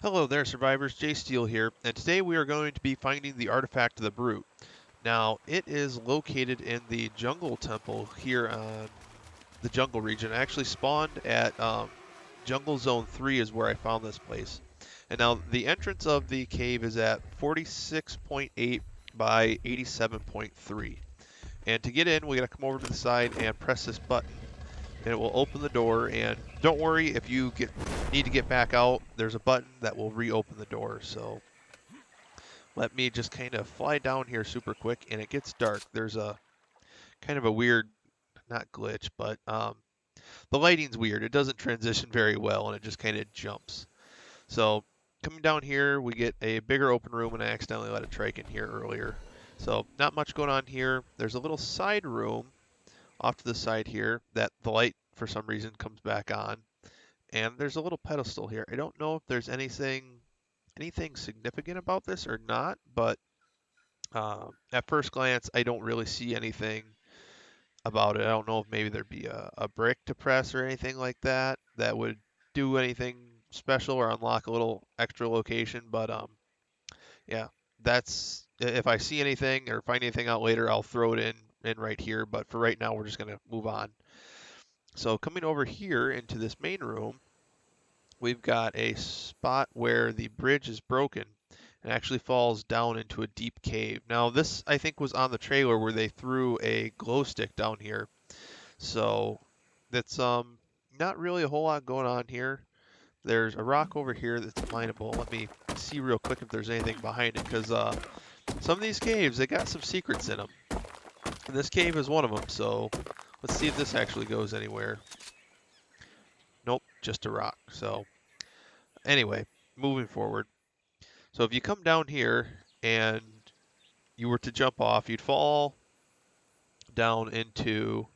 Hello there, survivors. Jay Steele here, and today we are going to be finding the artifact of the Brute. Now, it is located in the Jungle Temple here on the Jungle region. I actually spawned at Jungle Zone 3 is where I found this place. And now the entrance of the cave is at 46.8 by 87.3. And to get in, we got to come over to the side and press this button and it will open the door. And don't worry if you need to get back out. There's a button that will reopen the door. So let me just kind of fly down here super quick, and it gets dark. There's a kind of a weird, not glitch, but the lighting's weird. It doesn't transition very well, and it just kind of jumps. So coming down here, we get a bigger open room, and I accidentally let a trike in here earlier. So not much going on here. There's a little side room off to the side here that the light for some reason comes back on. And there's a little pedestal here. I don't know if there's anything significant about this or not, but at first glance, I don't really see anything about it. I don't know if maybe there'd be a brick to press or anything like that that would do anything special or unlock a little extra location. But yeah, that's if I see anything or find anything out later, I'll throw it in right here. But for right now, we're just gonna move on. So coming over here into this main room, we've got a spot where the bridge is broken and actually falls down into a deep cave. Now, this I think was on the trailer where they threw a glow stick down here. So that's not really a whole lot going on here. There's a rock over here that's mineable. Let me see real quick if there's anything behind it, because some of these caves they got some secrets in them, and this cave is one of them. So let's see if this actually goes anywhere. Nope, just a rock. So anyway, moving forward. So if you come down here and you were to jump off, you'd fall down into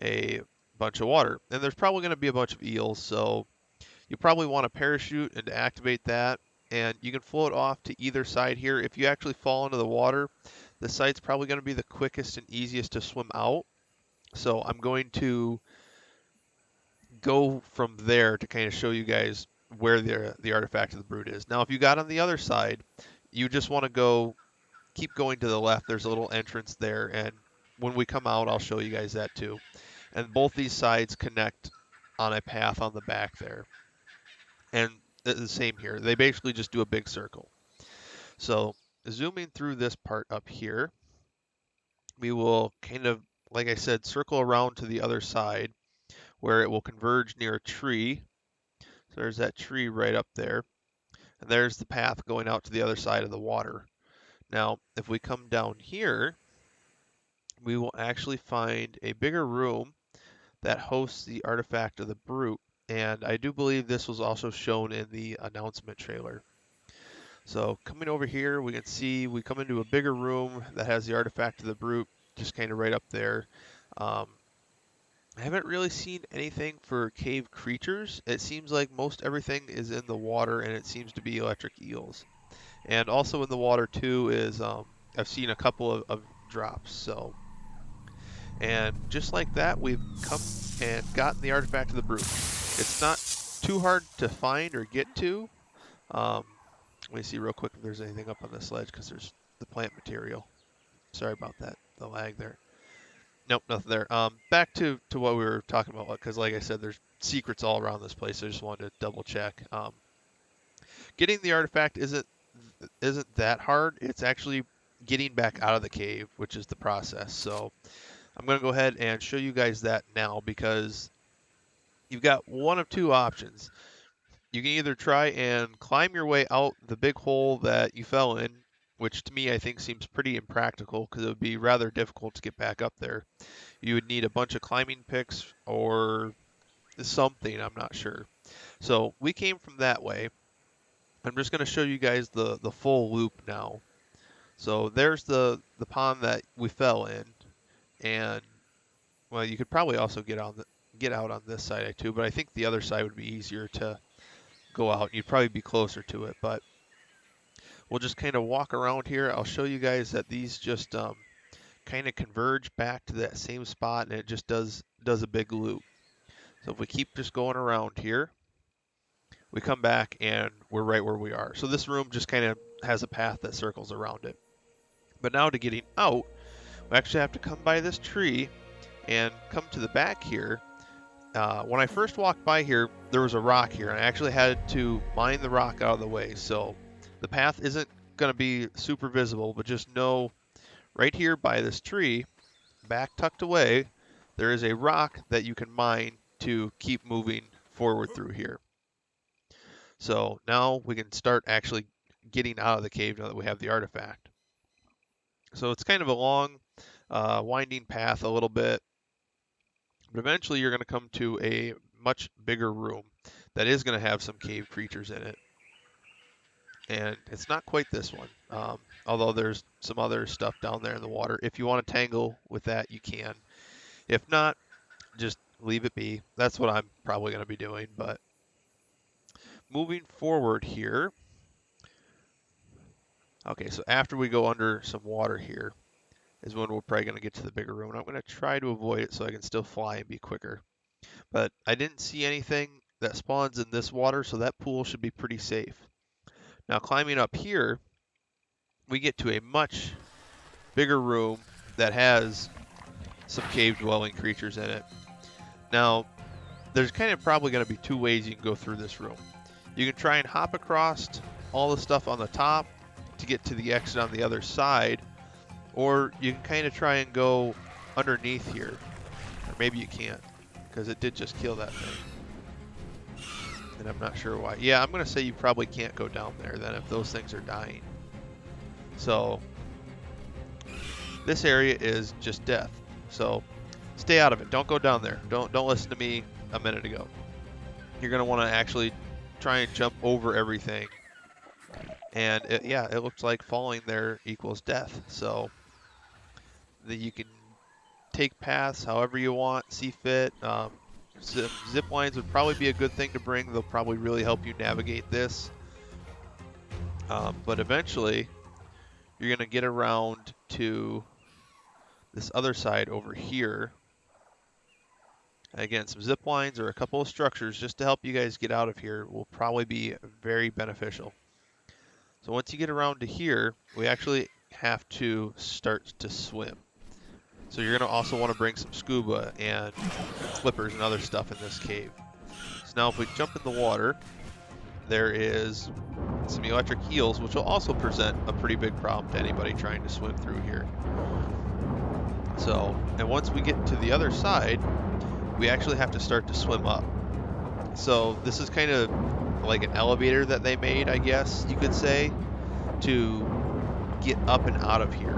a bunch of water. And there's probably going to be a bunch of eels, so you probably want a parachute and to activate that. And you can float off to either side here. If you actually fall into the water, the side's probably going to be the quickest and easiest to swim out. So I'm going to go from there to kind of show you guys where the artifact of the Brute is. Now, if you got on the other side, you just want to keep going to the left. There's a little entrance there, and when we come out, I'll show you guys that too. And both these sides connect on a path on the back there. And the same here. They basically just do a big circle. So zooming through this part up here, we will kind of, like I said, circle around to the other side where it will converge near a tree. So there's that tree right up there. And there's the path going out to the other side of the water. Now, if we come down here, we will actually find a bigger room that hosts the artifact of the Brute. And I do believe this was also shown in the announcement trailer. So coming over here, we can see we come into a bigger room that has the artifact of the Brute just kind of right up there. Um, I haven't really seen anything for cave creatures. It seems like most everything is in the water, and it seems to be electric eels. And also in the water too is I've seen a couple of drops. So and just like that, we've come and gotten the artifact of the Brute. It's not too hard to find or get to. Um, Let me see real quick if there's anything up on this ledge because there's the plant material. Sorry about that, the lag there. Nope, nothing there. Back to what we were talking about because, like I said, there's secrets all around this place. So I just wanted to double check. Getting the artifact isn't that hard. It's actually getting back out of the cave, which is the process. So I'm going to go ahead and show you guys that now because you've got one of two options. You can either try and climb your way out the big hole that you fell in, which to me I think seems pretty impractical because it would be rather difficult to get back up there. You would need a bunch of climbing picks or something, I'm not sure. So we came from that way. I'm just going to show you guys the full loop now. So there's the pond that we fell in, and well, you could probably also get out on this side too, but I think the other side would be easier to go out. You'd probably be closer to it, but we'll just kind of walk around here. I'll show you guys that these just kind of converge back to that same spot, and it just does a big loop. So if we keep just going around here, we come back and we're right where we are. So this room just kind of has a path that circles around it. But now to getting out, we actually have to come by this tree and come to the back here. When I first walked by here, there was a rock here, and I actually had to mine the rock out of the way. So the path isn't going to be super visible, but just know right here by this tree, back tucked away, there is a rock that you can mine to keep moving forward through here. So now we can start actually getting out of the cave now that we have the artifact. So it's kind of a long, winding path a little bit, but eventually you're going to come to a much bigger room that is going to have some cave creatures in it. And it's not quite this one, although there's some other stuff down there in the water. If you want to tangle with that, you can. If not, just leave it be. That's what I'm probably going to be doing. But moving forward here, okay, so after we go under some water here is when we're probably going to get to the bigger room. And I'm going to try to avoid it so I can still fly and be quicker. But I didn't see anything that spawns in this water, so that pool should be pretty safe. Now climbing up here, we get to a much bigger room that has some cave dwelling creatures in it. Now, there's kind of probably going to be two ways you can go through this room. You can try and hop across all the stuff on the top to get to the exit on the other side, or you can kind of try and go underneath here. Or maybe you can't, because it did just kill that thing. And I'm not sure why. Yeah, I'm going to say you probably can't go down there then if those things are dying. So, this area is just death. So, stay out of it. Don't go down there. Don't listen to me a minute ago. You're going to want to actually try and jump over everything. And it looks like falling there equals death. So you can take paths however you want, see fit. Zip lines would probably be a good thing to bring. They'll probably really help you navigate this. But eventually, you're going to get around to this other side over here. Again, some zip lines or a couple of structures just to help you guys get out of here will probably be very beneficial. So once you get around to here, we actually have to start to swim. So you're going to also want to bring some scuba and flippers and other stuff in this cave. So now if we jump in the water, there is some electric eels, which will also present a pretty big problem to anybody trying to swim through here. So, and once we get to the other side, we actually have to start to swim up. So this is kind of like an elevator that they made, I guess you could say, to get up and out of here.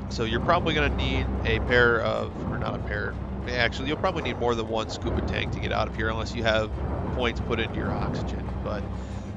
So you're probably going to need a pair of, or not a pair, actually you'll probably need more than one scuba tank to get out of here unless you have points put into your oxygen. But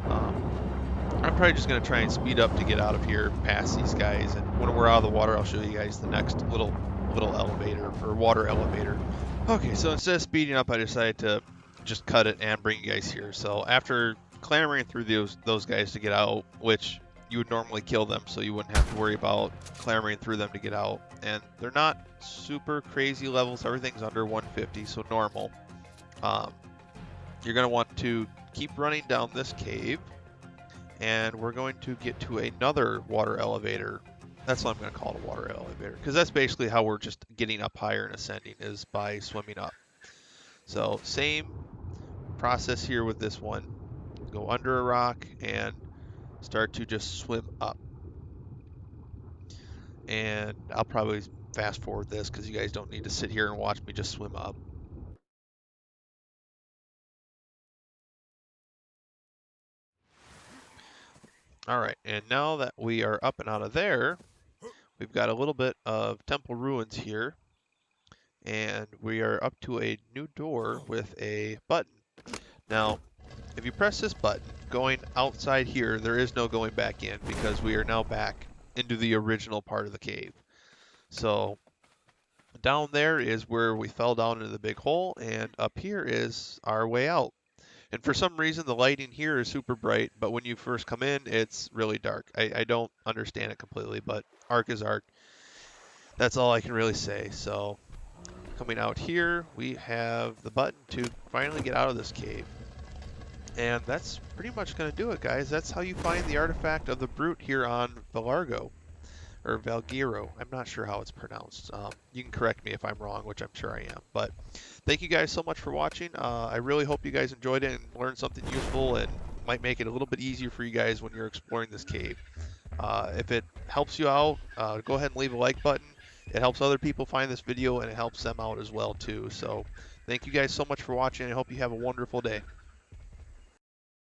I'm probably just going to try and speed up to get out of here past these guys. And when we're out of the water, I'll show you guys the next little elevator, or water elevator. Okay, so instead of speeding up, I decided to just cut it and bring you guys here. So after clamoring through those guys to get out, which you would normally kill them, so you wouldn't have to worry about clamoring through them to get out. And they're not super crazy levels. Everything's under 150, so normal. You're going to want to keep running down this cave, and we're going to get to another water elevator. That's what I'm going to call it, a water elevator, because that's basically how we're just getting up higher and ascending, is by swimming up. So same process here with this one. Go under a rock and start to just swim up. And I'll probably fast forward this because you guys don't need to sit here and watch me just swim up. All right, and now that we are up and out of there, we've got a little bit of temple ruins here, and we are up to a new door with a button. Now, if you press this button, going outside here, there is no going back in because we are now back into the original part of the cave. So down there is where we fell down into the big hole, and up here is our way out. And for some reason, the lighting here is super bright, but when you first come in, it's really dark. I don't understand it completely, but Ark is Ark. That's all I can really say. So coming out here, we have the button to finally get out of this cave. And that's pretty much going to do it, guys. That's how you find the artifact of the Brute here on Vallargo, or Valguero. I'm not sure how it's pronounced. You can correct me if I'm wrong, which I'm sure I am. But thank you guys so much for watching. I really hope you guys enjoyed it and learned something useful and might make it a little bit easier for you guys when you're exploring this cave. If it helps you out, go ahead and leave a like button. It helps other people find this video and it helps them out as well too. So thank you guys so much for watching. I hope you have a wonderful day.